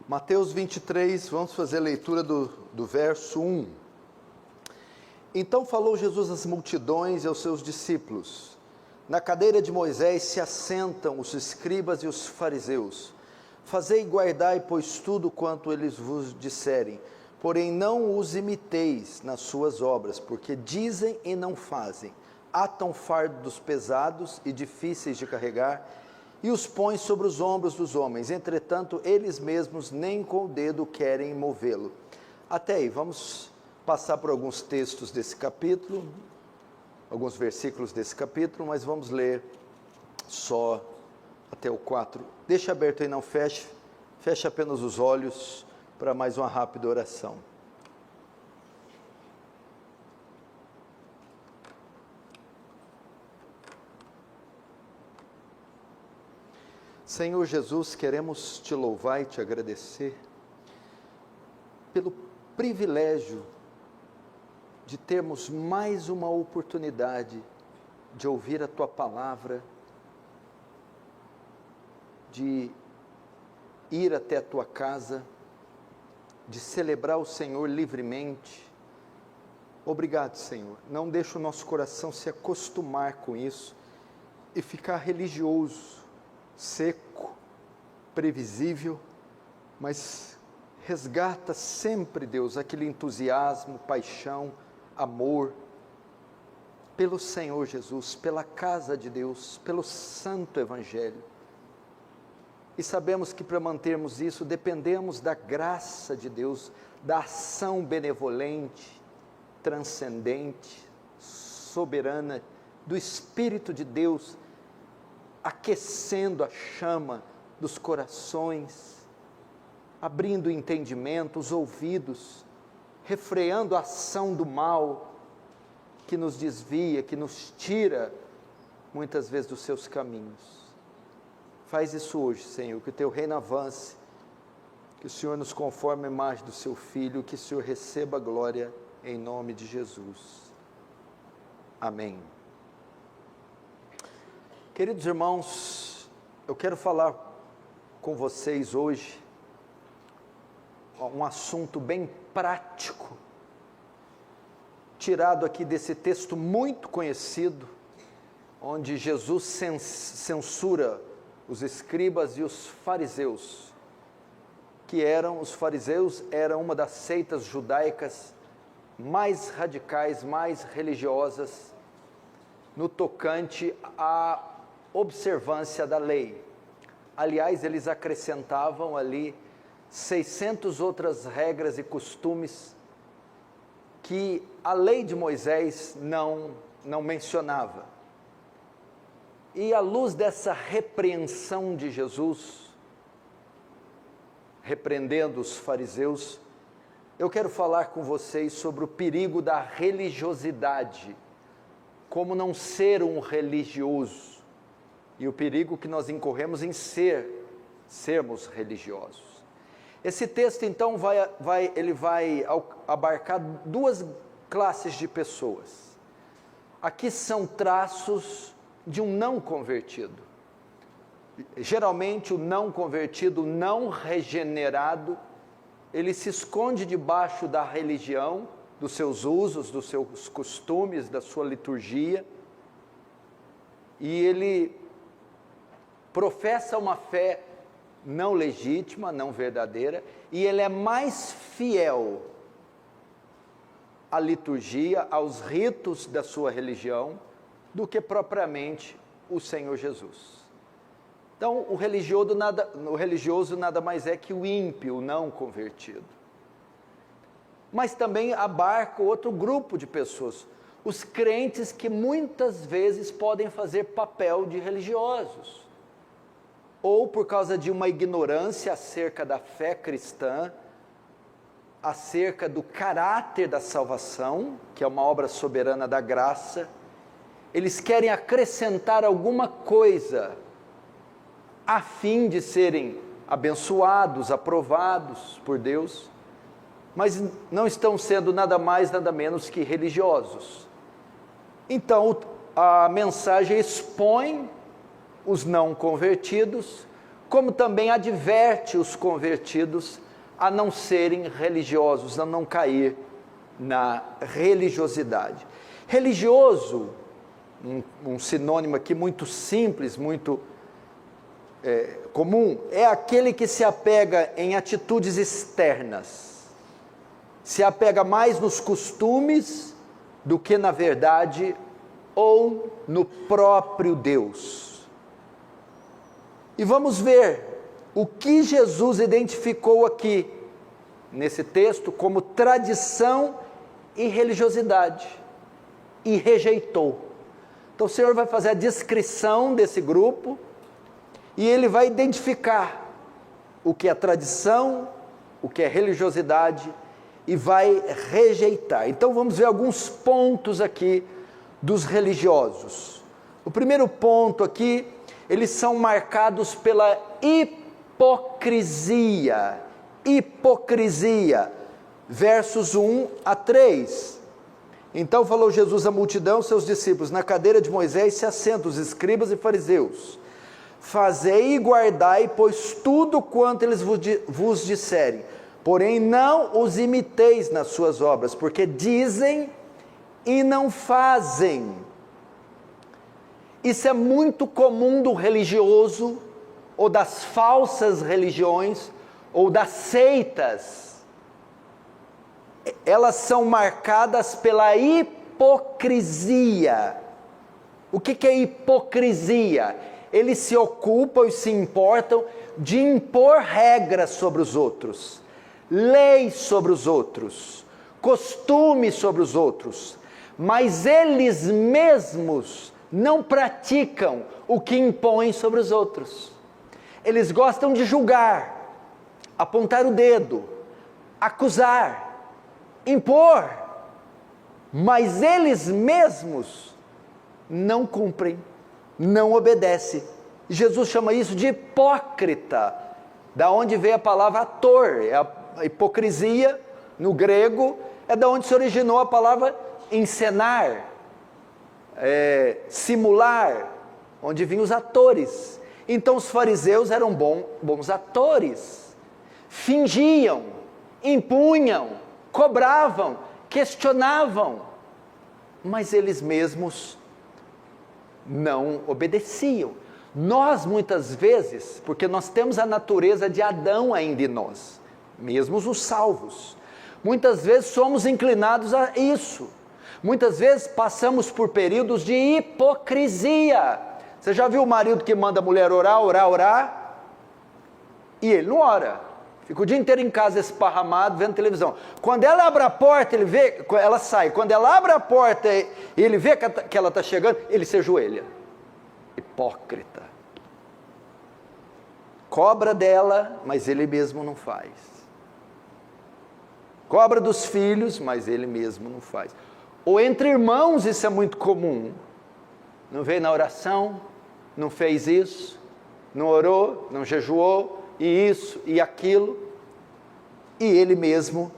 Mateus 23, vamos fazer a leitura do verso 1. Então falou Jesus às multidões e aos seus discípulos: na cadeira de Moisés se assentam os escribas e os fariseus. Fazei e guardai, pois, tudo quanto eles vos disserem, porém não os imiteis nas suas obras, porque dizem e não fazem. Atam fardos pesados e difíceis de carregar, e os põem sobre os ombros dos homens, entretanto eles mesmos nem com o dedo querem movê-lo. Até aí, vamos passar por alguns textos desse capítulo, alguns versículos desse capítulo, mas vamos ler só até o 4. Deixa aberto aí, não feche apenas os olhos para mais uma rápida oração. Senhor Jesus, queremos te louvar e te agradecer pelo privilégio de termos mais uma oportunidade de ouvir a tua palavra, de ir até a tua casa, de celebrar o Senhor livremente. Obrigado, Senhor. Não deixa o nosso coração se acostumar com isso e ficar religioso, seco, previsível, mas resgata sempre, Deus, aquele entusiasmo, paixão, amor pelo Senhor Jesus, pela casa de Deus, pelo santo evangelho. E sabemos que para mantermos isso, dependemos da graça de Deus, da ação benevolente, transcendente, soberana, do Espírito de Deus, aquecendo a chama dos corações, abrindo o entendimento, os ouvidos, refreando a ação do mal, que nos desvia, que nos tira, muitas vezes, dos seus caminhos. Faz isso hoje, Senhor, que o teu reino avance, que o Senhor nos conforme a imagem do seu Filho, que o Senhor receba a glória, em nome de Jesus. Amém. Queridos irmãos, eu quero falar com vocês hoje um assunto bem prático, tirado aqui desse texto muito conhecido, onde Jesus censura os escribas e os fariseus, os fariseus eram uma das seitas judaicas mais radicais, mais religiosas, no tocante à observância da lei. Aliás, eles acrescentavam ali 600 outras regras e costumes que a lei de Moisés não mencionava. E à luz dessa repreensão de Jesus, repreendendo os fariseus, eu quero falar com vocês sobre o perigo da religiosidade, como não ser um religioso, e o perigo que nós incorremos em sermos religiosos. Esse texto então ele vai abarcar duas classes de pessoas. Aqui são traços de um não convertido. Geralmente o não convertido, não regenerado, ele se esconde debaixo da religião, dos seus usos, dos seus costumes, da sua liturgia, e ele professa uma fé não legítima, não verdadeira, e ele é mais fiel à liturgia, aos ritos da sua religião, do que propriamente o Senhor Jesus. Então, o religioso nada mais é que o ímpio, o não convertido. Mas também abarca outro grupo de pessoas, os crentes que muitas vezes podem fazer papel de religiosos, ou por causa de uma ignorância acerca da fé cristã, acerca do caráter da salvação, que é uma obra soberana da graça, eles querem acrescentar alguma coisa, a fim de serem abençoados, aprovados por Deus, mas não estão sendo nada mais, nada menos que religiosos. Então, a mensagem expõe os não convertidos como também adverte os convertidos a não serem religiosos, a não cair na religiosidade. Religioso, um sinônimo aqui muito simples, muito comum, é aquele que se apega em atitudes externas, se apega mais nos costumes do que na verdade ou no próprio Deus. E vamos ver o que Jesus identificou aqui, nesse texto, como tradição e religiosidade, e rejeitou. Então o Senhor vai fazer a descrição desse grupo, e Ele vai identificar o que é tradição, o que é religiosidade, e vai rejeitar. Então vamos ver alguns pontos aqui dos religiosos. O primeiro ponto aqui, eles são marcados pela hipocrisia. Hipocrisia, versos 1 a 3. Então falou Jesus à multidão, seus discípulos: na cadeira de Moisés se assentam os escribas e fariseus. Fazei e guardai, pois tudo quanto eles vos disserem, porém não os imiteis nas suas obras, porque dizem e não fazem. Isso é muito comum do religioso, ou das falsas religiões, ou das seitas. Elas são marcadas pela hipocrisia. O que é hipocrisia? Eles se ocupam e se importam de impor regras sobre os outros, leis sobre os outros, costumes sobre os outros, mas eles mesmos não praticam o que impõem sobre os outros. Eles gostam de julgar, apontar o dedo, acusar, impor, mas eles mesmos não cumprem, não obedecem. Jesus chama isso de hipócrita, da onde veio a palavra ator. A hipocrisia, no grego, é da onde se originou a palavra encenar, simular, onde vinham os atores. Então os fariseus eram bons atores, fingiam, impunham, cobravam, questionavam, mas eles mesmos não obedeciam. Nós muitas vezes, porque nós temos a natureza de Adão ainda em nós, mesmo os salvos, muitas vezes somos inclinados a isso. Muitas vezes passamos por períodos de hipocrisia. Você já viu o marido que manda a mulher orar, orar, orar, e ele não ora, fica o dia inteiro em casa esparramado, vendo televisão. Quando ela abre a porta, ele vê, ela sai. Quando ela abre a porta e ele vê que ela está chegando, ele se ajoelha. Hipócrita. Cobra dela, mas ele mesmo não faz. Cobra dos filhos, mas ele mesmo não faz. Ou entre irmãos, isso é muito comum. Não veio na oração, não fez isso, não orou, não jejuou, e isso e aquilo, e ele mesmo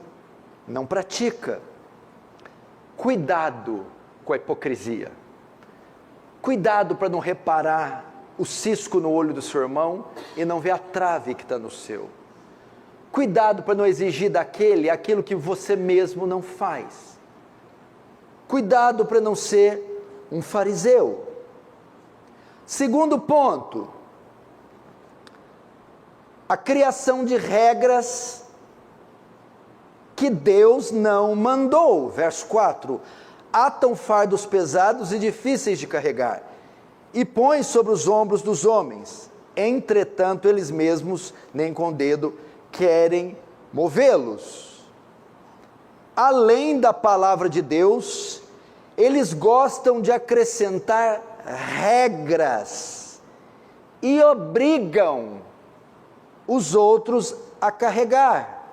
não pratica. Cuidado com a hipocrisia. Cuidado para não reparar o cisco no olho do seu irmão e não ver a trave que está no seu. Cuidado para não exigir daquele aquilo que você mesmo não faz. Cuidado para não ser um fariseu. Segundo ponto, a criação de regras que Deus não mandou. Verso 4, atam fardos pesados e difíceis de carregar, e põem sobre os ombros dos homens, entretanto eles mesmos, nem com o dedo, querem movê-los. Além da palavra de Deus, eles gostam de acrescentar regras, e obrigam os outros a carregar.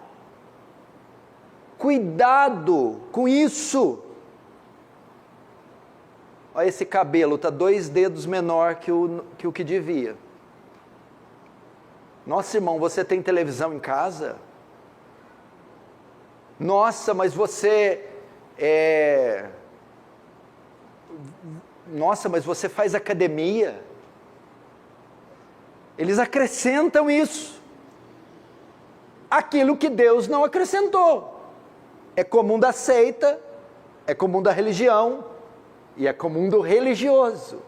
Cuidado com isso. Olha, esse cabelo está 2 dedos menor que o que devia. Nossa, irmão, você tem televisão em casa? Nossa, mas você Nossa, mas você faz academia? Eles acrescentam isso. Aquilo que Deus não acrescentou. É comum da seita, é comum da religião e é comum do religioso.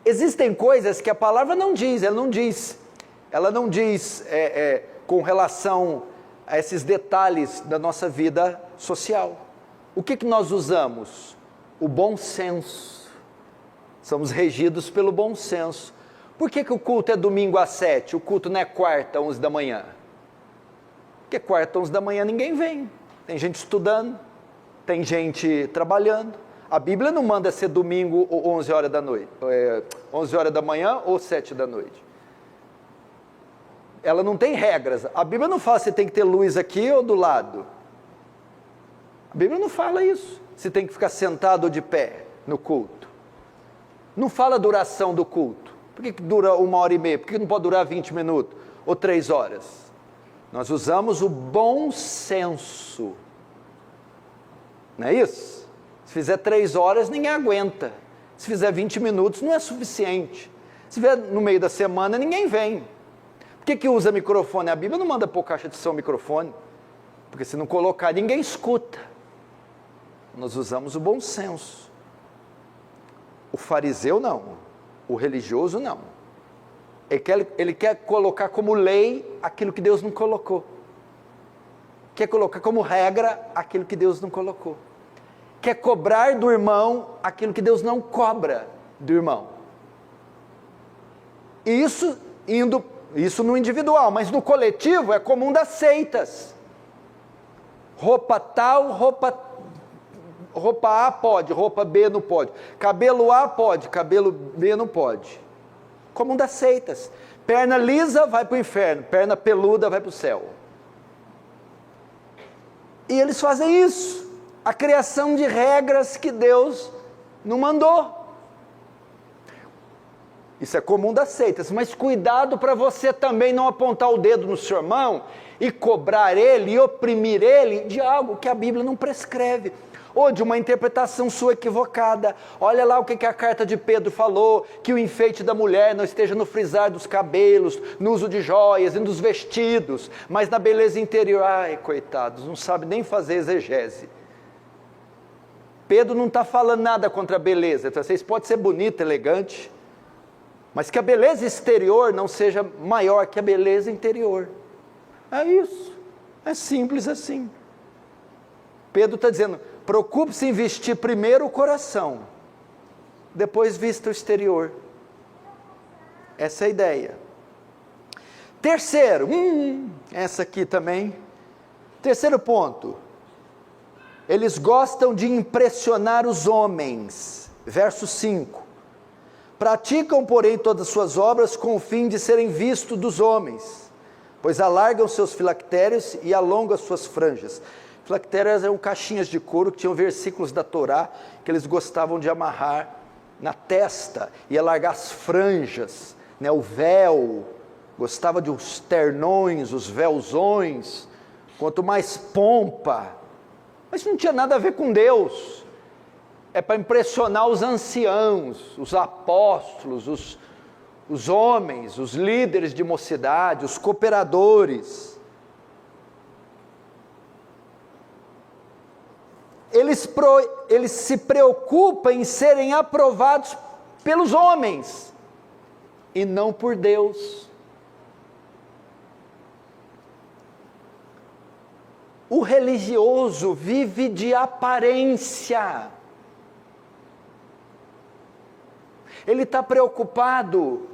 Existem coisas que a palavra não diz, ela não diz com relação a esses detalhes da nossa vida social. O que nós usamos? O bom senso. Somos regidos pelo bom senso. Por que o culto é domingo às 7? O culto não é quarta, 11 da manhã? Porque quarta, 11 da manhã ninguém vem. Tem gente estudando, tem gente trabalhando. A Bíblia não manda ser domingo ou 11 horas da noite, 11 horas da manhã ou 7 da noite. Ela não tem regras. A Bíblia não fala se tem que ter luz aqui ou do lado. A Bíblia não fala isso. Se tem que ficar sentado ou de pé no culto. Não fala a duração do culto. Por que dura 1h30? Por que não pode durar 20 minutos? Ou 3 horas? Nós usamos o bom senso. Não é isso? Se fizer 3 horas, ninguém aguenta. Se fizer 20 minutos, não é suficiente. Se vier no meio da semana, ninguém vem. Por que usa microfone? A Bíblia não manda pôr caixa de som microfone. Porque se não colocar, ninguém escuta. Nós usamos o bom senso. O fariseu não. O religioso não. Ele quer colocar como lei aquilo que Deus não colocou. Quer colocar como regra aquilo que Deus não colocou. Quer cobrar do irmão aquilo que Deus não cobra do irmão. Isso no individual, mas no coletivo é comum das seitas. Roupa tal, roupa A pode, roupa B não pode. Cabelo A pode, cabelo B não pode. Comum das seitas. Perna lisa vai para o inferno, perna peluda vai para o céu. E eles fazem isso. A criação de regras que Deus não mandou. Isso é comum das seitas, mas cuidado para você também não apontar o dedo no seu irmão e cobrar ele e oprimir ele de algo que a Bíblia não prescreve, ou de uma interpretação sua equivocada. Olha lá o que a carta de Pedro falou, que o enfeite da mulher não esteja no frisar dos cabelos, no uso de joias e nos vestidos, mas na beleza interior. Ai, coitados, não sabe nem fazer exegese. Pedro não está falando nada contra a beleza, vocês podem ser bonito, elegante, mas que a beleza exterior não seja maior que a beleza interior. É isso, é simples assim. Pedro está dizendo, preocupe-se em vestir primeiro o coração, depois vista o exterior. Essa é a ideia. Terceiro, essa aqui também. Terceiro ponto. Eles gostam de impressionar os homens. Verso 5. Praticam, porém, todas as suas obras com o fim de serem vistos dos homens, pois alargam seus filactérios e alongam as suas franjas. Filactérios eram caixinhas de couro que tinham versículos da Torá que eles gostavam de amarrar na testa e alargar as franjas, né, o véu. Gostava de os ternões, os véuzões, quanto mais pompa. Mas não tinha nada a ver com Deus. É para impressionar os anciãos, os apóstolos, os homens, os líderes de mocidade, os cooperadores. Eles se preocupam em serem aprovados pelos homens e não por Deus. O religioso vive de aparência. Ele está preocupado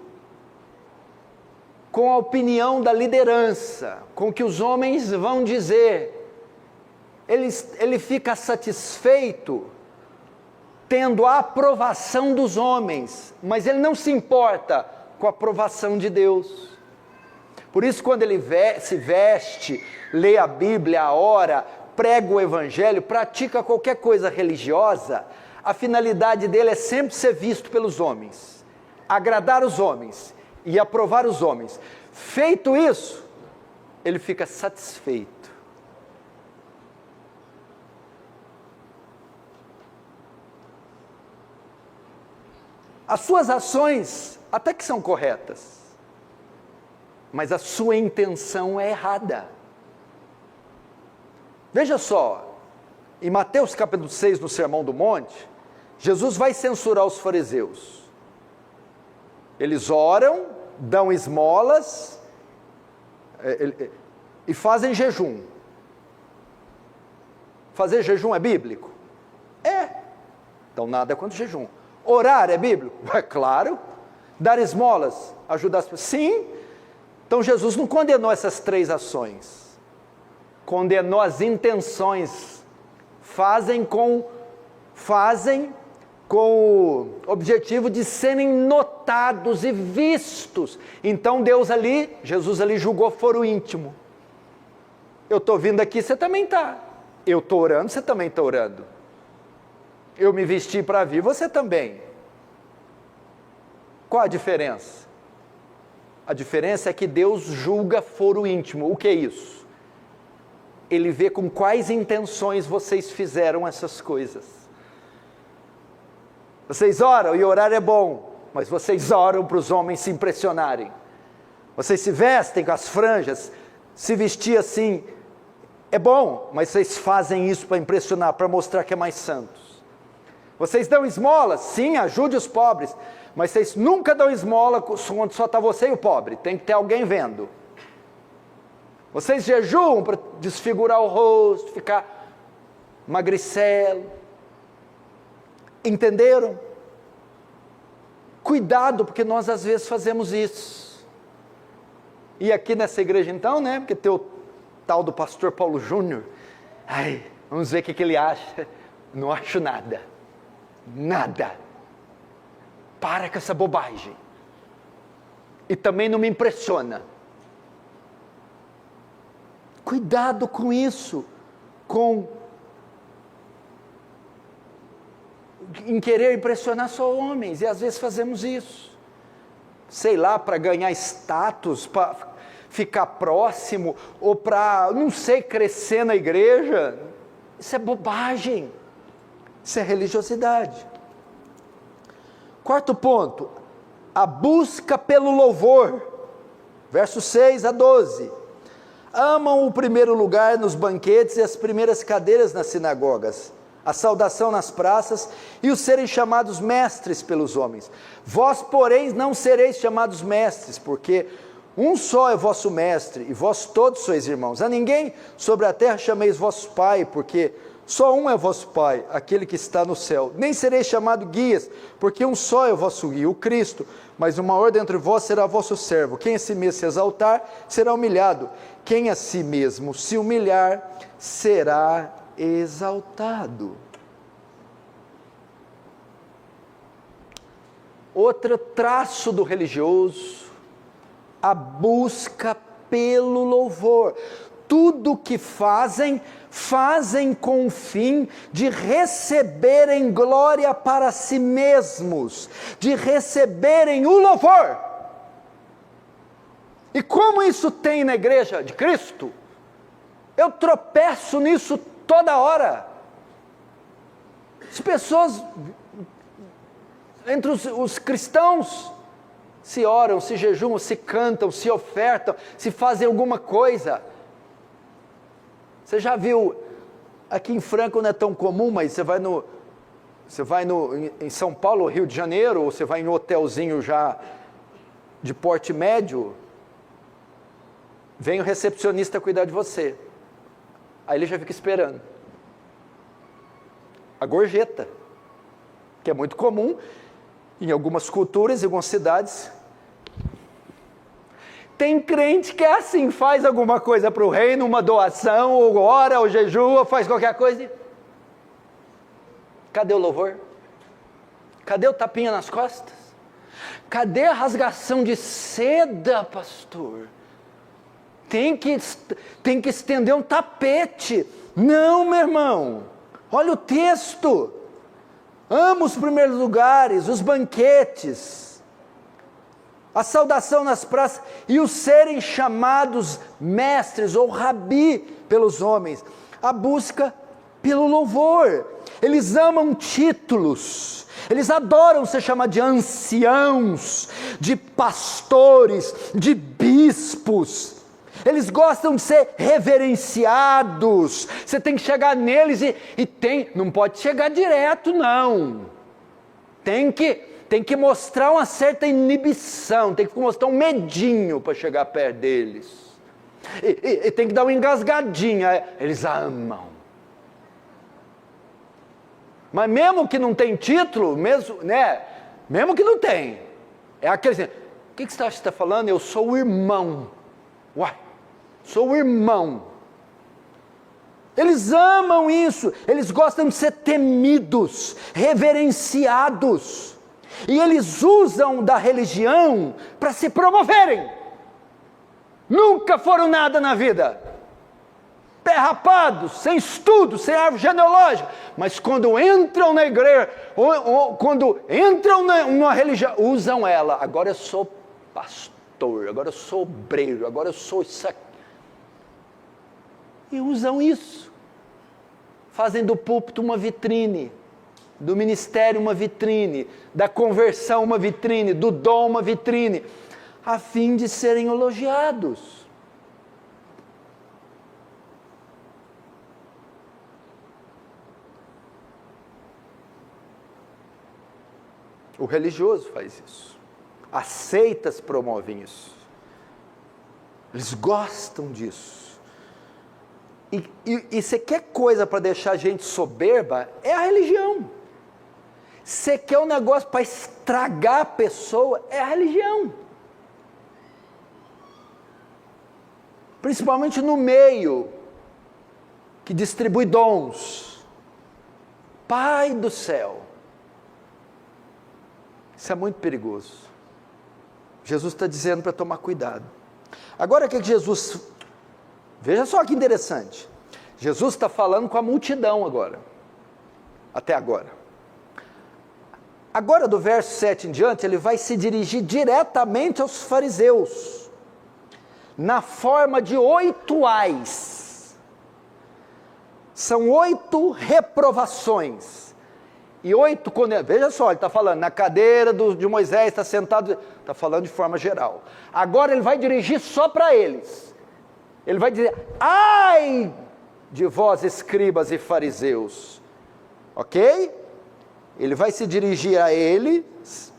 com a opinião da liderança, com o que os homens vão dizer. Ele fica satisfeito tendo a aprovação dos homens, mas ele não se importa com a aprovação de Deus. Por isso, quando ele se veste, lê a Bíblia, ora, prega o Evangelho, pratica qualquer coisa religiosa, a finalidade dele é sempre ser visto pelos homens, agradar os homens e aprovar os homens. Feito isso, ele fica satisfeito. As suas ações até que são corretas, mas a sua intenção é errada. Veja só, em Mateus capítulo 6, no Sermão do Monte, Jesus vai censurar os fariseus. Eles oram, dão esmolas e fazem jejum. Fazer jejum é bíblico? É. Então nada contra o jejum. Orar é bíblico? É claro. Dar esmolas, ajudar as pessoas? Sim. Então Jesus não condenou essas 3 ações. Condenou as intenções. Fazem com o objetivo de serem notados e vistos. Então Jesus ali julgou foro íntimo. Eu estou vindo aqui, você também está. Eu estou orando, você também está orando. Eu me vesti para vir, você também. Qual a diferença? A diferença é que Deus julga foro íntimo. O que é isso? Ele vê com quais intenções vocês fizeram essas coisas. Vocês oram, e orar é bom, mas vocês oram para os homens se impressionarem. Vocês se vestem com as franjas, se vestir assim, é bom, mas vocês fazem isso para impressionar, para mostrar que é mais santos. Vocês dão esmolas? Sim, ajude os pobres, mas vocês nunca dão esmola quando só está você e o pobre, tem que ter alguém vendo. Vocês jejuam para desfigurar o rosto, ficar magricelo. Entenderam? Cuidado, porque nós às vezes fazemos isso. E aqui nessa igreja então, né, porque tem o tal do pastor Paulo Júnior, vamos ver o que ele acha. Não acho nada. Nada. Para com essa bobagem. E também não me impressiona. Cuidado com isso, em querer impressionar só homens, e às vezes fazemos isso, sei lá, para ganhar status, para ficar próximo, ou para, não sei, crescer na igreja. Isso é bobagem, isso é religiosidade. 4º ponto, a busca pelo louvor, versos 6 a 12. Amam o primeiro lugar nos banquetes e as primeiras cadeiras nas sinagogas, a saudação nas praças e os serem chamados mestres pelos homens. Vós, porém, não sereis chamados mestres, porque um só é vosso mestre, e vós todos sois irmãos. A ninguém sobre a terra chameis vosso pai, porque só um é vosso pai, aquele que está no céu. Nem sereis chamados guias, porque um só é o vosso guia, o Cristo. Mas o maior dentre vós será vosso servo. Quem a si mesmo se exaltar, será humilhado. Quem a si mesmo se humilhar, será exaltado. Outro traço do religioso, a busca pelo louvor. Tudo que fazem com o fim de receberem glória para si mesmos, de receberem o louvor. E como isso tem na igreja de Cristo? Eu tropeço nisso toda hora. As pessoas, entre os cristãos, se oram, se jejuam, se cantam, se ofertam, se fazem alguma coisa. Você já viu, aqui em Franca não é tão comum, mas você vai em São Paulo, Rio de Janeiro, ou você vai em um hotelzinho já de porte médio, vem o recepcionista cuidar de você. Aí ele já fica esperando. A gorjeta, que é muito comum em algumas culturas, em algumas cidades. Tem crente que é assim, faz alguma coisa para o reino, uma doação, ou ora, ou jejua, ou faz qualquer coisa. Cadê o louvor? Cadê o tapinha nas costas? Cadê a rasgação de seda, pastor? Tem que estender um tapete. Não, meu irmão. Olha o texto. Ama os primeiros lugares, os banquetes, a saudação nas praças e os serem chamados mestres ou rabi pelos homens. A busca pelo louvor. Eles amam títulos, eles adoram ser chamados de anciãos, de pastores, de bispos. Eles gostam de ser reverenciados. Você tem que chegar neles não pode chegar direto, não. Tem que mostrar uma certa inibição, tem que mostrar um medinho para chegar perto deles. E tem que dar uma engasgadinha. Eles amam. Mas mesmo que não tem título, mesmo que não tem, é aquele assim, o que você está falando? Eu sou o irmão. Uai, sou o irmão. Eles amam isso, eles gostam de ser temidos, reverenciados. E eles usam da religião para se promoverem. Nunca foram nada na vida. Pé rapados, sem estudo, sem árvore genealógica, mas quando entram na igreja, quando entram numa religião, usam ela. Agora eu sou pastor, agora eu sou obreiro, agora eu sou isso aqui. E usam isso. Fazem do púlpito uma vitrine, do ministério uma vitrine, da conversão uma vitrine, do dom uma vitrine, a fim de serem elogiados. O religioso faz isso. As seitas promovem isso. Eles gostam disso. E você quer coisa para deixar a gente soberba? É a religião. Você quer um negócio para estragar a pessoa? É a religião. Principalmente no meio que distribui dons. Pai do céu. Isso é muito perigoso. Jesus está dizendo para tomar cuidado. Agora o que Jesus... Veja só que interessante. Jesus está falando com a multidão agora. Até agora. Agora do verso 7 em diante, ele vai se dirigir diretamente aos fariseus. Na forma de 8 ais. São 8 reprovações. E 8 condenações. Veja só, ele está falando, na cadeira de Moisés, está sentado, está falando de forma geral. Agora ele vai dirigir só para eles. Ele vai dizer, ai de vós escribas e fariseus. Ok? Ele vai se dirigir a eles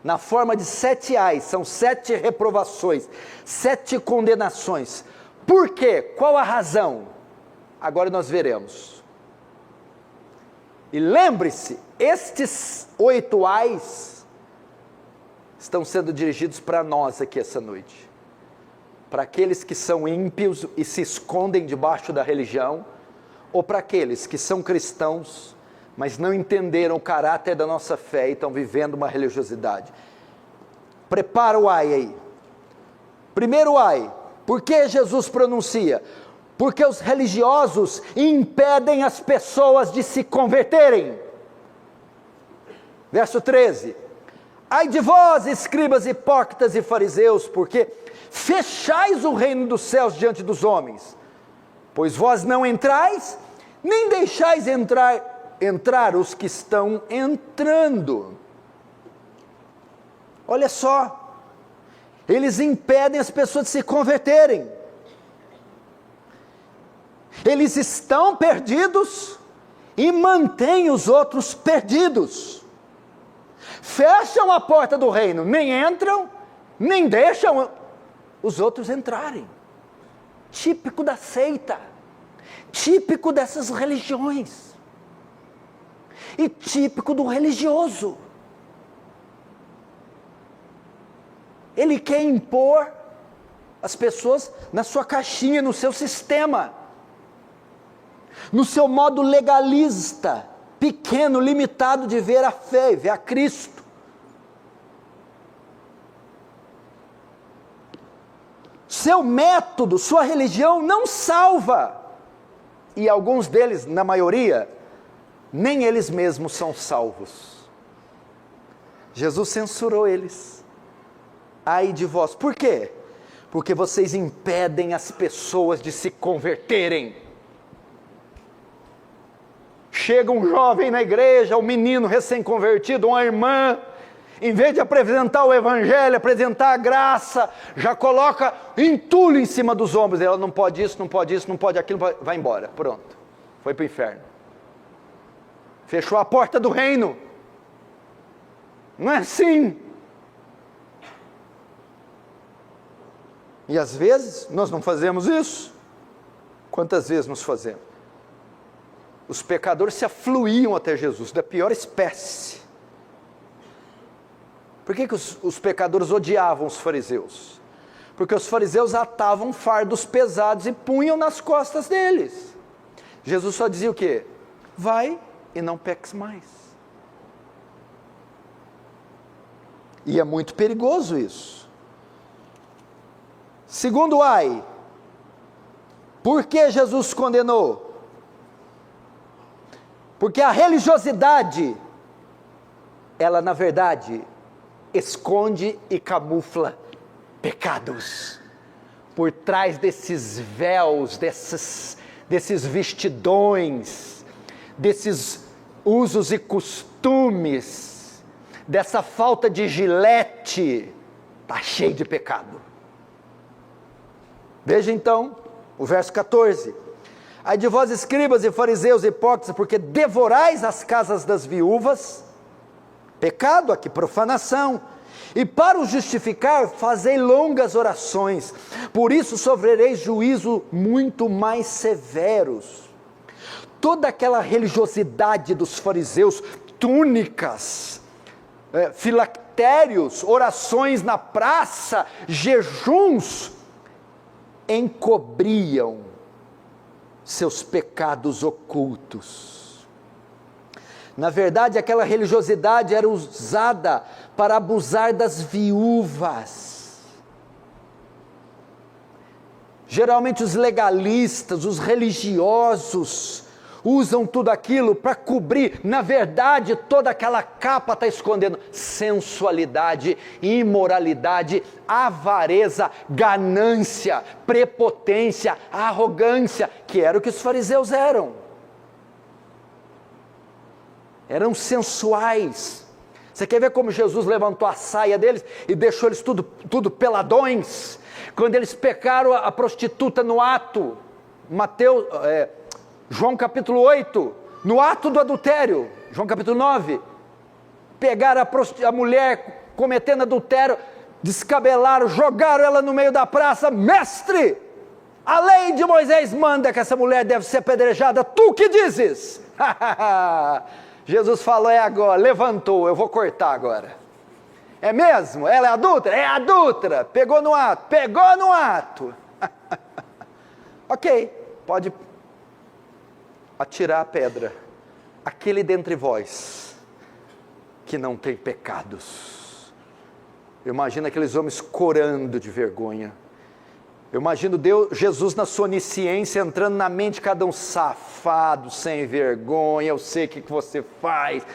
na forma de 7 ais, são 7 reprovações, 7 condenações. Por quê? Qual a razão? Agora nós veremos. E lembre-se, estes 8 ais estão sendo dirigidos para nós aqui essa noite. Para aqueles que são ímpios e se escondem debaixo da religião, ou para aqueles que são cristãos, mas não entenderam o caráter da nossa fé e estão vivendo uma religiosidade. Prepara o ai aí. Primeiro ai, por que Jesus pronuncia? Porque os religiosos impedem as pessoas de se converterem. Verso 13. Ai de vós, escribas hipócritas e fariseus, porque fechais o reino dos céus diante dos homens, pois vós não entrais, nem deixais entrar os que estão entrando. Olha só, eles impedem as pessoas de se converterem. Eles estão perdidos e mantêm os outros perdidos. Fecham a porta do reino, nem entram, nem deixam os outros entrarem. Típico da seita, típico dessas religiões, e típico do religioso. Ele quer impor as pessoas na sua caixinha, no seu sistema, no seu modo legalista, pequeno, limitado de ver a fé, ver a Cristo. Seu método, sua religião não salva. E alguns deles, na maioria, nem eles mesmos são salvos. Jesus censurou eles. Ai de vós. Por quê? Porque vocês impedem as pessoas de se converterem. chega um jovem na igreja, um menino recém-convertido, uma irmã, em vez de apresentar o evangelho, apresentar a graça, já coloca entulho em cima dos ombros. Ela não pode isso, não pode isso, não pode aquilo, vai embora, pronto, foi para o inferno. Fechou a porta do reino. Não é assim. E às vezes nós não fazemos isso. Quantas vezes nós fazemos? Os pecadores se afluíam até Jesus, da pior espécie. Por que os pecadores odiavam os fariseus? Porque os fariseus atavam fardos pesados e punham nas costas deles. Jesus só dizia o quê? Vai e não peques mais. E é muito perigoso isso. Segundo ai, por que Jesus condenou? Porque a religiosidade, ela na verdade esconde e camufla pecados. Por trás desses véus, desses vestidões, desses usos e costumes, dessa falta de gilete, está cheio de pecado. Veja então o verso 14. Ai de vós, escribas e fariseus hipócritas, porque devorais as casas das viúvas, pecado aqui, profanação, e para o justificar, fazei longas orações, por isso sofrereis juízo muito mais severos. Toda aquela religiosidade dos fariseus, túnicas, filactérios, orações na praça, jejuns, encobriam seus pecados ocultos. Na verdade, aquela religiosidade era usada para abusar das viúvas. Geralmente os legalistas, os religiosos, usam tudo aquilo para cobrir. Na verdade, toda aquela capa está escondendo sensualidade, imoralidade, avareza, ganância, prepotência, arrogância, que era o que os fariseus eram. Eram sensuais. Você quer ver como Jesus levantou a saia deles e deixou eles tudo peladões? Quando eles pecaram a prostituta no ato, João capítulo 8, no ato do adultério, João capítulo 9, pegaram a mulher cometendo adultério, descabelaram, jogaram ela no meio da praça. Mestre, a lei de Moisés manda que essa mulher deve ser apedrejada, tu que dizes? Jesus falou, é agora, levantou, eu vou cortar agora. É mesmo? Ela é adúltera? É adúltera, pegou no ato. Ok, pode atirar a pedra, aquele dentre vós que não tem pecados. Eu imagino aqueles homens corando de vergonha. Eu imagino Jesus na sua onisciência entrando na mente de cada um: safado, sem vergonha, eu sei o que você faz,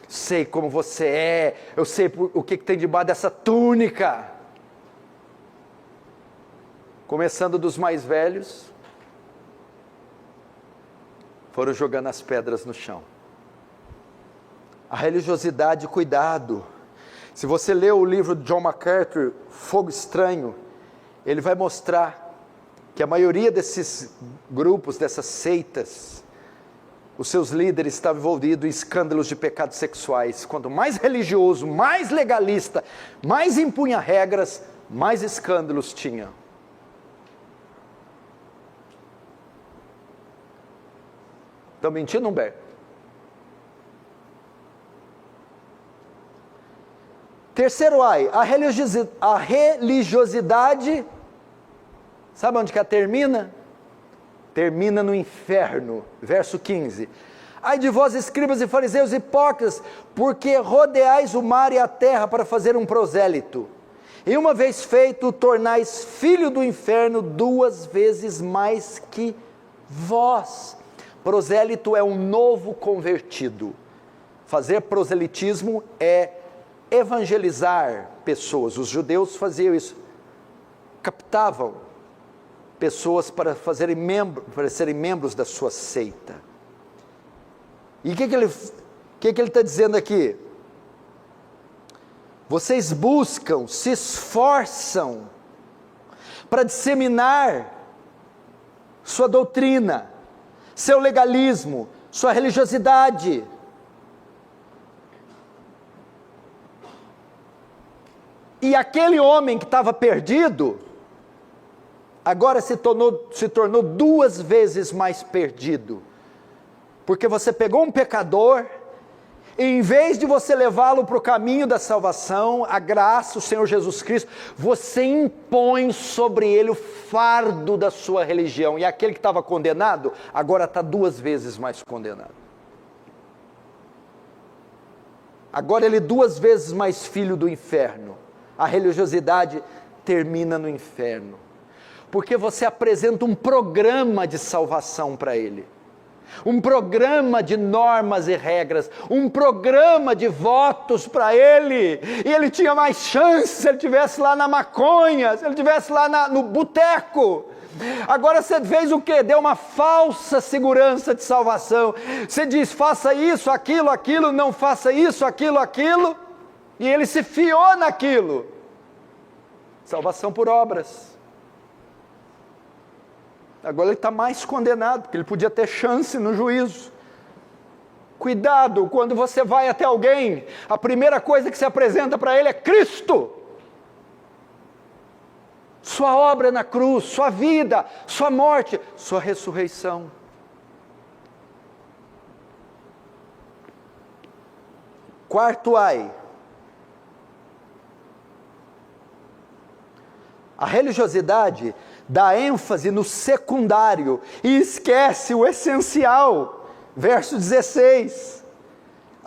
sei como você é, eu sei o que tem debaixo dessa túnica. Começando dos mais velhos, foram jogando as pedras no chão. A religiosidade, cuidado. Se você ler o livro de John MacArthur, Fogo Estranho, ele vai mostrar que a maioria desses grupos, dessas seitas, os seus líderes estavam envolvidos em escândalos de pecados sexuais. Quanto mais religioso, mais legalista, mais impunha regras, mais escândalos tinha. Estão mentindo, Humberto? Terceiro ai, a religiosidade, sabe onde que ela termina? Termina no inferno, verso 15. Ai de vós, escribas e fariseus hipócritas, porque rodeais o mar e a terra para fazer um prosélito, e uma vez feito, tornais filho do inferno 2 vezes mais que vós. Prosélito é um novo convertido. Fazer proselitismo é evangelizar pessoas. Os judeus faziam isso, captavam pessoas para serem membros da sua seita. E o que ele está dizendo aqui? Vocês buscam, se esforçam para disseminar sua doutrina, seu legalismo, sua religiosidade. E aquele homem que estava perdido, agora se tornou 2 vezes mais perdido. Porque você pegou um pecador, e em vez de você levá-lo para o caminho da salvação, a graça, o Senhor Jesus Cristo, você impõe sobre ele o fardo da sua religião. E aquele que estava condenado, agora está 2 vezes mais condenado. Agora ele é 2 vezes mais filho do inferno. A religiosidade termina no inferno. Porque você apresenta um programa de salvação para ele. Um programa de normas e regras, um programa de votos para ele, e ele tinha mais chance se ele estivesse lá na maconha, se ele estivesse lá no boteco. Agora você fez o quê? Deu uma falsa segurança de salvação. Você diz, faça isso, aquilo, não faça isso, aquilo, e ele se fiou naquilo. Salvação por obras. Agora ele está mais condenado, porque ele podia ter chance no juízo. Cuidado, quando você vai até alguém, a primeira coisa que se apresenta para ele é Cristo. Sua obra na cruz, sua vida, sua morte, sua ressurreição. Quarto ai. A religiosidade dá ênfase no secundário e esquece o essencial. Verso 16.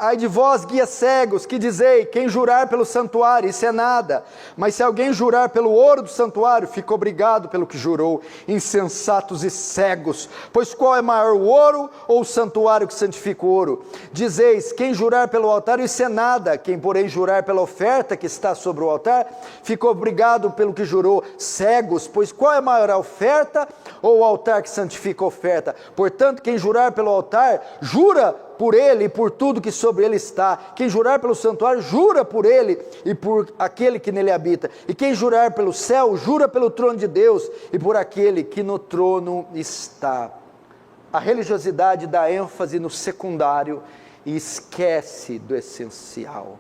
Ai de vós, guias cegos, que dizei, quem jurar pelo santuário, isso é nada. Mas se alguém jurar pelo ouro do santuário, fica obrigado pelo que jurou. Insensatos e cegos, pois qual é maior, o ouro ou o santuário que santifica o ouro? Dizeis, quem jurar pelo altar, isso é nada. Quem porém jurar pela oferta que está sobre o altar, fica obrigado pelo que jurou. Cegos, pois qual é maior, a oferta ou o altar que santifica a oferta? Portanto, quem jurar pelo altar, jura por ele e por tudo que sobre ele está. Quem jurar pelo santuário, jura por ele e por aquele que nele habita. E quem jurar pelo céu, jura pelo trono de Deus e por aquele que no trono está. A religiosidade dá ênfase no secundário e esquece do essencial.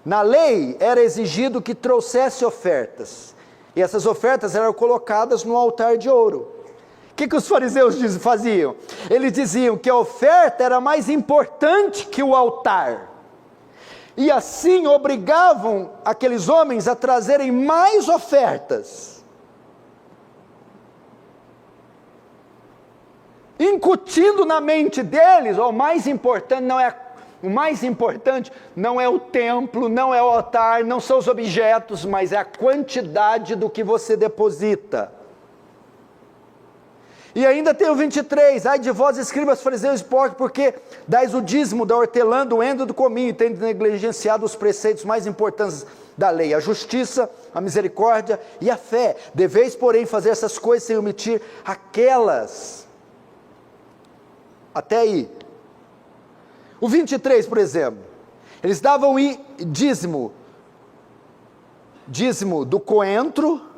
Na lei era exigido que trouxesse ofertas, e essas ofertas eram colocadas no altar de ouro. O que os fariseus faziam? Eles diziam que a oferta era mais importante que o altar. E assim obrigavam aqueles homens a trazerem mais ofertas. Incutindo na mente deles, o mais importante não é o templo, não é o altar, não são os objetos, mas é a quantidade do que você deposita. E ainda tem o 23, ai de vós, escribas, fariseus, hipócritas, porque dais o dízimo da hortelã, do endro, do cominho, e tendes negligenciado os preceitos mais importantes da lei, a justiça, a misericórdia e a fé. Deveis, porém, fazer essas coisas sem omitir aquelas. Até aí. O 23, por exemplo, eles davam dízimo do coentro,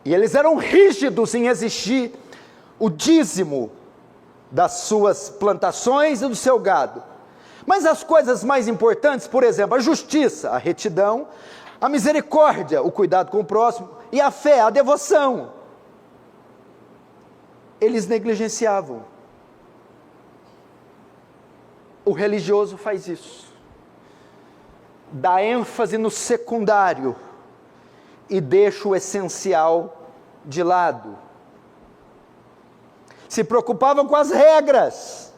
e eles eram rígidos em exigir o dízimo das suas plantações e do seu gado. Mas as coisas mais importantes, por exemplo, a justiça, a retidão, a misericórdia, o cuidado com o próximo, e a fé, a devoção, eles negligenciavam. O religioso faz isso. Dá ênfase no secundário e deixa o essencial de lado. Se preocupavam com as regras,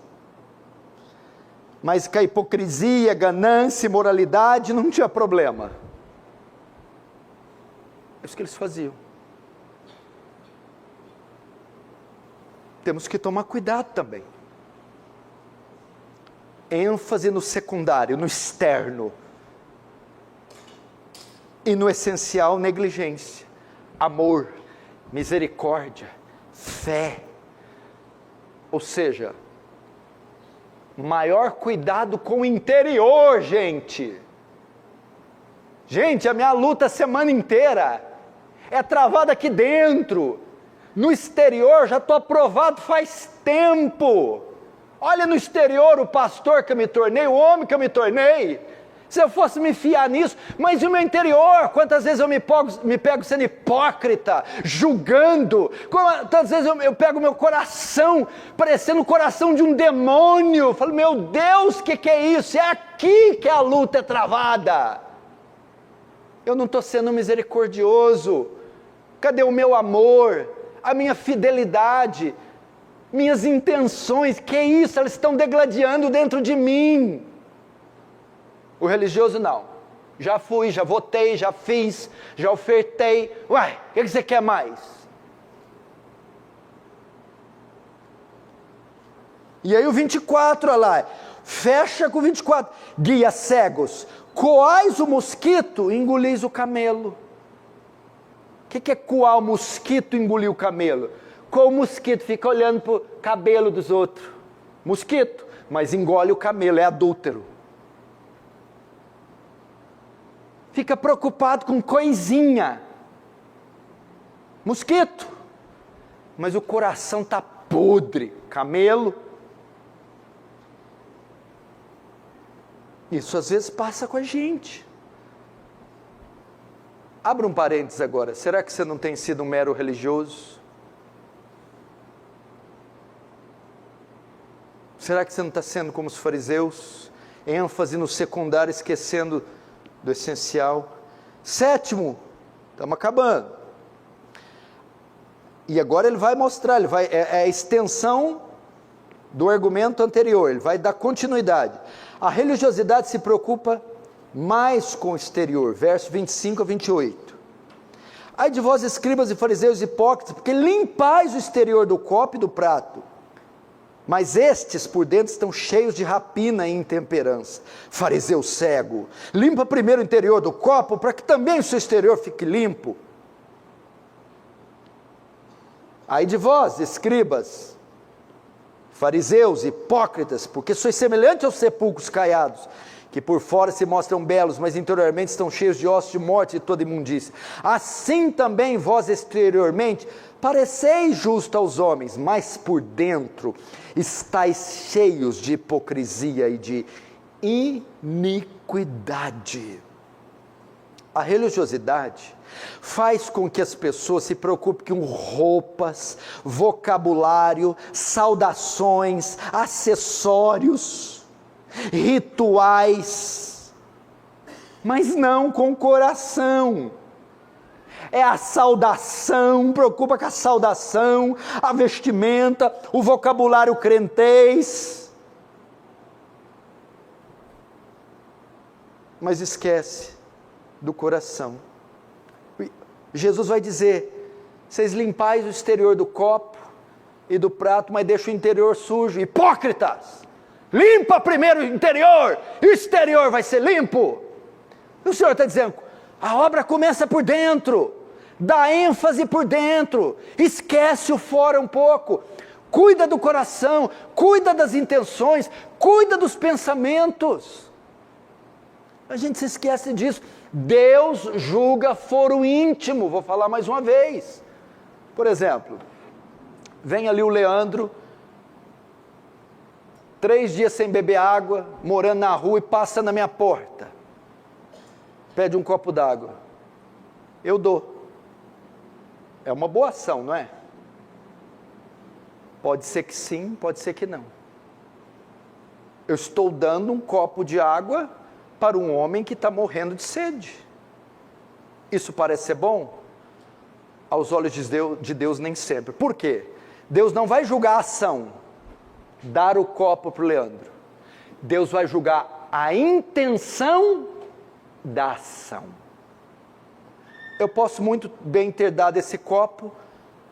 mas com a hipocrisia, ganância, imoralidade não tinha problema. É isso que eles faziam. Temos que tomar cuidado também. ênfase no secundário, no externo, e no essencial, negligência, amor, misericórdia, fé. Ou seja, Maior cuidado com o interior, gente. Gente, a minha luta a semana inteira é travada aqui dentro. No exterior já estou aprovado faz tempo. Olha no exterior o pastor que eu me tornei, o homem que eu me tornei. Se eu fosse me fiar nisso, mas e o meu interior? Quantas vezes eu me pego sendo hipócrita, julgando? Quantas vezes eu pego meu coração, parecendo o coração de um demônio? Falo, meu Deus, o que é isso? É aqui que a luta é travada. Eu não estou sendo misericordioso. Cadê o meu amor? A minha fidelidade? Minhas intenções? Que é isso? Elas estão degladiando dentro de mim. O religioso não. Já fui, já votei, já fiz, já ofertei. Uai, o que você quer mais? E aí o 24, olha lá. Fecha com o 24. Guia cegos. Coais o mosquito, engolis o camelo. O que é coar o mosquito e engolir o camelo? Coa o mosquito, fica olhando para o cabelo dos outros. Mosquito, mas engole o camelo, é adúltero. Fica preocupado com coisinha. Mosquito. Mas o coração está podre. Camelo. Isso às vezes passa com a gente. Abra um parênteses agora. Será que você não tem sido um mero religioso? Será que você não está sendo como os fariseus? ênfase no secundário, esquecendo do essencial. Sétimo, estamos acabando. E agora ele vai mostrar, é a extensão do argumento anterior, ele vai dar continuidade. A religiosidade se preocupa mais com o exterior, verso 25 a 28. Ai de vós, escribas e fariseus hipócritas, porque limpais o exterior do copo e do prato, mas estes por dentro estão cheios de rapina e intemperança. Fariseu cego, limpa primeiro o interior do copo, para que também o seu exterior fique limpo. Ai de vós, escribas, fariseus, hipócritas, porque sois semelhantes aos sepulcros caiados, que por fora se mostram belos, mas interiormente estão cheios de ossos de morte e toda imundícia. Assim também vós exteriormente pareceis justos aos homens, mas por dentro estáis cheios de hipocrisia e de iniquidade. A religiosidade faz com que as pessoas se preocupem com roupas, vocabulário, saudações, acessórios, rituais, mas não com o coração. É a saudação, preocupa com a saudação, a vestimenta, o vocabulário crentez, mas esquece do coração. Jesus vai dizer: vocês limpais o exterior do copo e do prato, mas deixam o interior sujo. Hipócritas! Limpa primeiro o interior, e o exterior vai ser limpo. E o Senhor está dizendo, a obra começa por dentro, dá ênfase por dentro, esquece o fora um pouco, cuida do coração, cuida das intenções, cuida dos pensamentos. A gente se esquece disso. Deus julga foro íntimo, vou falar mais uma vez. Por exemplo, vem ali o Leandro, 3 dias sem beber água, morando na rua, e passa na minha porta, pede um copo d'água, eu dou. É uma boa ação, não é? Pode ser que sim, pode ser que não. Eu estou dando um copo de água para um homem que está morrendo de sede. Isso parece ser bom? Aos olhos de Deus nem sempre. Por quê? Deus não vai julgar a ação, dar o copo para o Leandro. Deus vai julgar a intenção da ação. Eu posso muito bem ter dado esse copo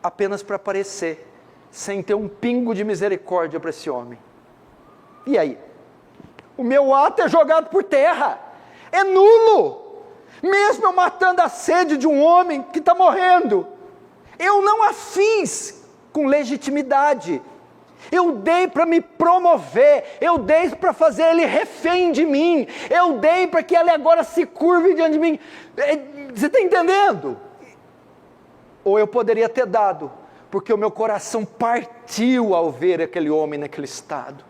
apenas para aparecer, sem ter um pingo de misericórdia para esse homem. E aí? O meu ato é jogado por terra, é nulo. Mesmo eu matando a sede de um homem que está morrendo, eu não a fiz com legitimidade. eu dei para me promover, eu dei para fazer ele refém de mim, eu dei para que ele agora se curve diante de mim. Você está entendendo? Ou eu poderia ter dado, porque o meu coração partiu ao ver aquele homem naquele estado,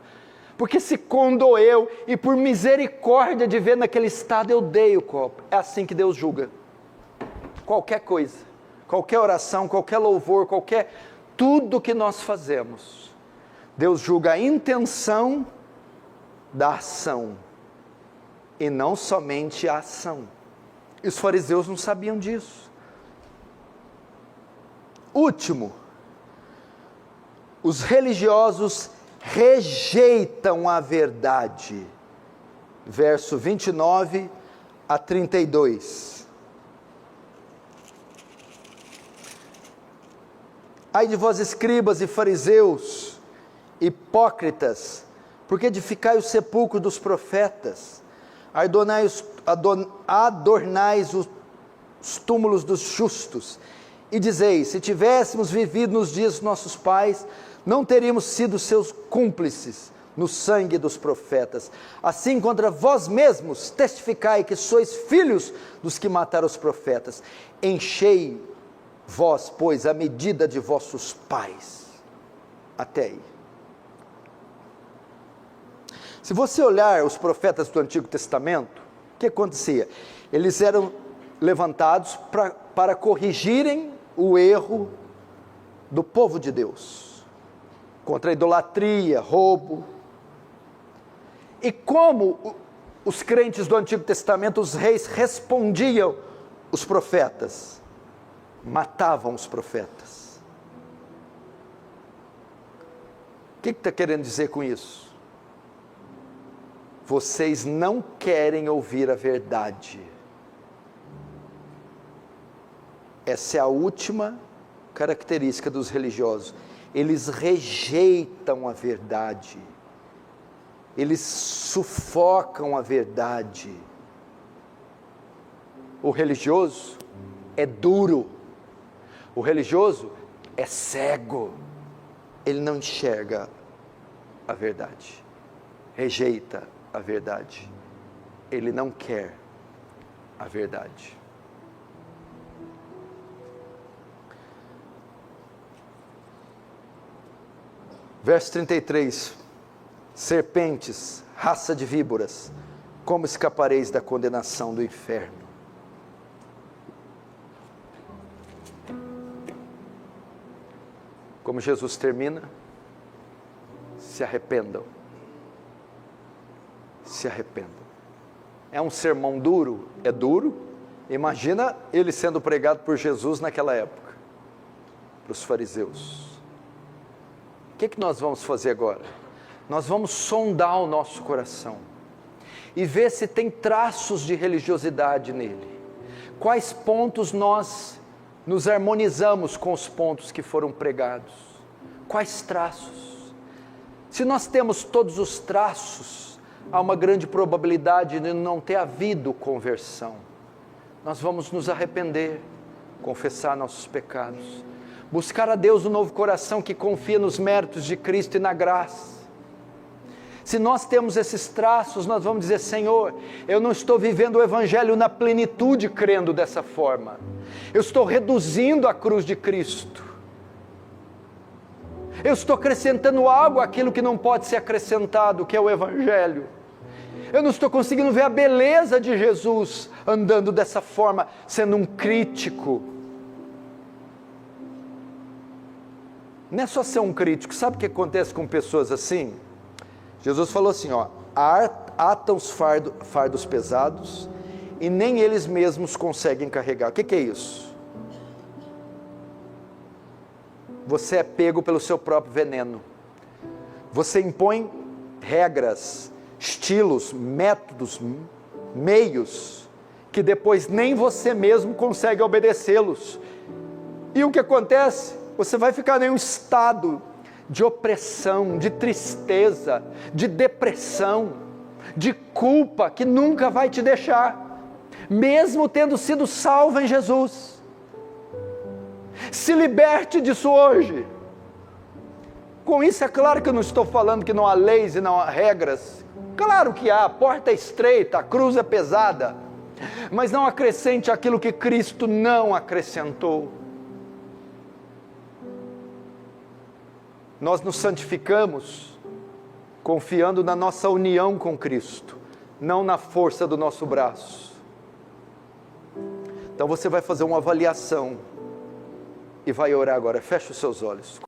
porque se condoeu, e por misericórdia de ver naquele estado, eu dei o copo. É assim que Deus julga qualquer coisa, qualquer oração, qualquer louvor, tudo que nós fazemos. Deus julga a intenção da ação, e não somente a ação. E os fariseus não sabiam disso. Último, os religiosos rejeitam a verdade. Verso 29 a 32. Ai de vós, escribas e fariseus, hipócritas, porque edificai os sepulcros dos profetas, adornais os túmulos dos justos, e dizeis: se tivéssemos vivido nos dias dos nossos pais, não teríamos sido seus cúmplices no sangue dos profetas. Assim, contra vós mesmos testificai que sois filhos dos que mataram os profetas. Enchei vós, pois, a medida de vossos pais. Até aí. Se você olhar os profetas do Antigo Testamento, o que acontecia? Eles eram levantados para corrigirem o erro do povo de Deus, contra a idolatria, roubo. E como os crentes do Antigo Testamento, os reis respondiam os profetas? Matavam os profetas. O que está querendo dizer com isso? Vocês não querem ouvir a verdade. Essa é a última característica dos religiosos. Eles rejeitam a verdade. Eles sufocam a verdade. O religioso é duro. O religioso é cego. Ele não enxerga a verdade. Rejeita a verdade. Ele não quer a verdade. Verso 33. Serpentes, raça de víboras, como escapareis da condenação do inferno? Como Jesus termina? Se arrependam. Se arrependam. É um sermão duro? É duro. Imagina ele sendo pregado por Jesus naquela época, para os fariseus. O que nós vamos fazer agora? Nós vamos sondar o nosso coração e ver se tem traços de religiosidade nele. Quais pontos nós nos harmonizamos com os pontos que foram pregados? Quais traços? Se nós temos todos os traços, há uma grande probabilidade de não ter havido conversão. Nós vamos nos arrepender, confessar nossos pecados, buscar a Deus um novo coração que confia nos méritos de Cristo e na graça. Se nós temos esses traços, nós vamos dizer: Senhor, eu não estou vivendo o Evangelho na plenitude crendo dessa forma. Eu estou reduzindo a cruz de Cristo. Eu estou acrescentando algo àquilo que não pode ser acrescentado, que é o Evangelho. Eu não estou conseguindo ver a beleza de Jesus andando dessa forma, sendo um crítico. Não é só ser um crítico. Sabe o que acontece com pessoas assim? Jesus falou assim, atam os fardos pesados e nem eles mesmos conseguem carregar. O que é isso? Você é pego pelo seu próprio veneno. Você impõe regras, estilos, métodos, meios, que depois nem você mesmo consegue obedecê-los. E o que acontece? Você vai ficar em um estado de opressão, de tristeza, de depressão, de culpa, que nunca vai te deixar, mesmo tendo sido salvo em Jesus. Se liberte disso hoje. Com isso, é claro que eu não estou falando que não há leis e não há regras. Claro que há, a porta é estreita, a cruz é pesada. Mas não acrescente aquilo que Cristo não acrescentou. Nós nos santificamos confiando na nossa união com Cristo, não na força do nosso braço. Então você vai fazer uma avaliação e vai orar agora. Feche os seus olhos.